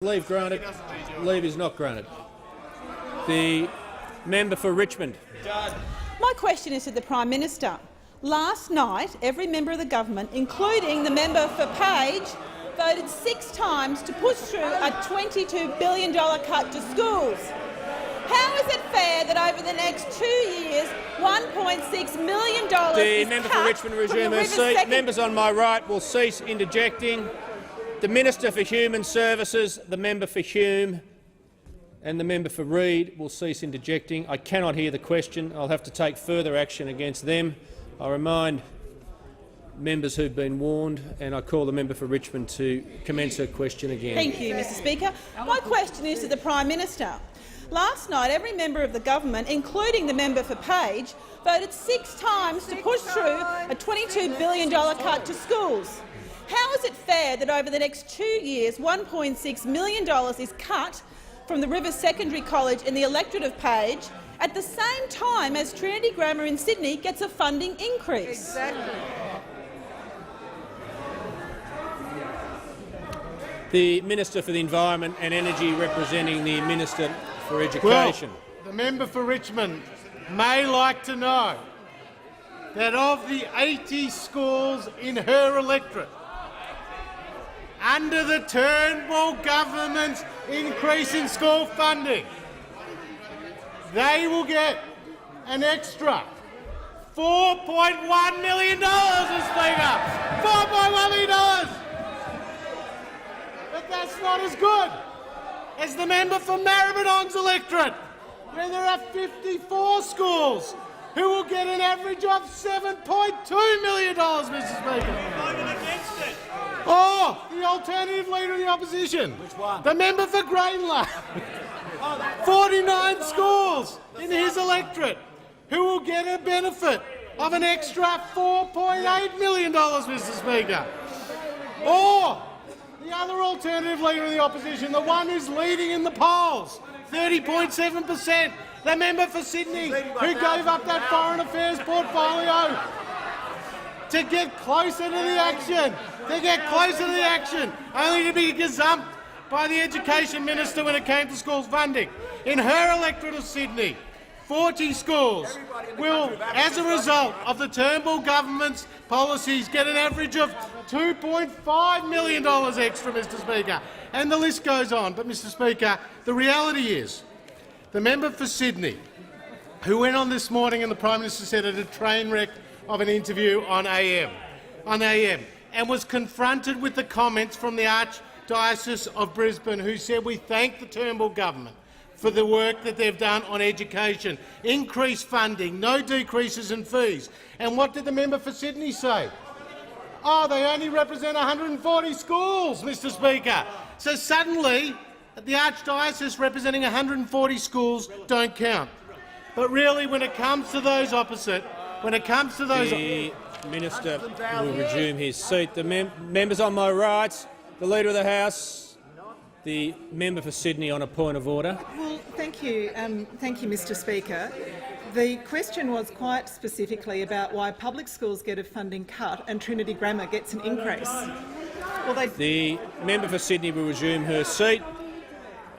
Leave granted. Leave is not granted. The member for Richmond. My question is to the Prime Minister. Last night, every member of the government, including the member for Page, voted 6 times to push through a $22 billion cut to schools. How is it fair that over the next 2 years, $1.6 million The member for Richmond will resume her seat. Members on my right will cease interjecting. The Minister for Human Services, the member for Hume and the member for Reid will cease interjecting. I cannot hear the question. I'll have to take further action against them. I remind members who've been warned, and I call the member for Richmond to commence her question again. Thank you, Mr Speaker. My question is to the Prime Minister. Last night, every member of the government, including the member for Page, voted 6 times to push through a $22 billion cut to schools. How is it fair that over the next 2 years, $1.6 million is cut from the Rivers Secondary College in the electorate of Page, at the same time as Trinity Grammar in Sydney gets a funding increase? Exactly. The Minister for the Environment and Energy, representing the Minister for Education. Well, the member for Richmond may like to know that of the 80 schools in her electorate, under the Turnbull government's increase in school funding, they will get an extra $4.1 million, Mr. Speaker. $4.1 million. But that's not as good as the member for Maribyrnong's electorate, where there are 54 schools who will get an average of $7.2 million, Mr. Speaker. Oh, the alternative leader of the opposition. Which one? The member for Greenlaw. 49 schools in his electorate who will get a benefit of an extra $4.8 million, Mr. Speaker. Or the other alternative leader of the opposition, the one who's leading in the polls, 30.7%, the member for Sydney who gave up that foreign affairs portfolio to get closer to the action, only to be gazumped by the Education Minister when it came to schools funding. In her electorate of Sydney, 40 schools will, as a result of the Turnbull government's policies, get an average of $2.5 million extra, Mr. Speaker. And the list goes on. But, Mr. Speaker, the reality is the member for Sydney, who went on this morning and the Prime Minister said at a train wreck of an interview on AM, and was confronted with the comments from the Archdiocese of Brisbane, who said, "We thank the Turnbull government for the work that they've done on education, increased funding, no decreases in fees." And what did the member for Sydney say? Oh, they only represent 140 schools, Mr. Speaker. So suddenly, the Archdiocese representing 140 schools don't count. But really, when it comes to those opposite, the Minister will resume his seat. The members on my right, the Leader of the House, the member for Sydney on a point of order. Well, thank you, Mr. Speaker. The question was quite specifically about why public schools get a funding cut and Trinity Grammar gets an increase. Well, the member for Sydney will resume her seat.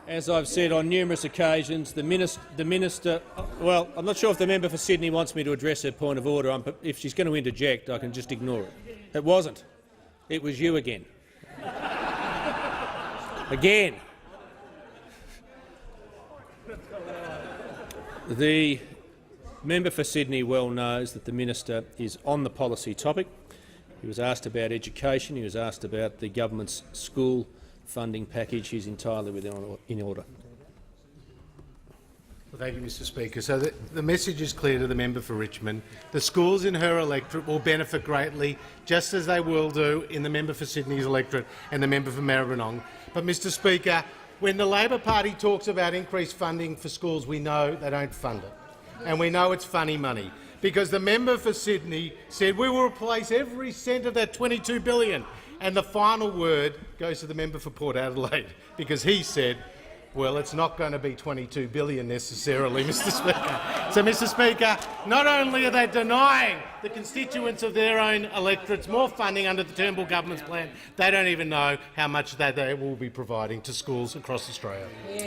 As I've said on numerous occasions, the minister. Well, I'm not sure if the member for Sydney wants me to address her point of order. If she's going to interject, I can just ignore it. It wasn't. It was you again. Again. The member for Sydney well knows that the minister is on the policy topic. He was asked about education. He was asked about the government's school funding package. He's entirely in order. Well, thank you, Mr. Speaker. So the message is clear to the member for Richmond. The schools in her electorate will benefit greatly, just as they will do in the member for Sydney's electorate and the member for Maribyrnong. But, Mr. Speaker, when the Labor Party talks about increased funding for schools, we know they don't fund it. And we know it's funny money, because the member for Sydney said we will replace every cent of that $22 billion. And the final word goes to the member for Port Adelaide, because he said Well, it's not going to be $22 billion necessarily, Mr Speaker. So, Mr Speaker, not only are they denying the constituents of their own electorates more funding under the Turnbull government's plan, they don't even know how much they will be providing to schools across Australia.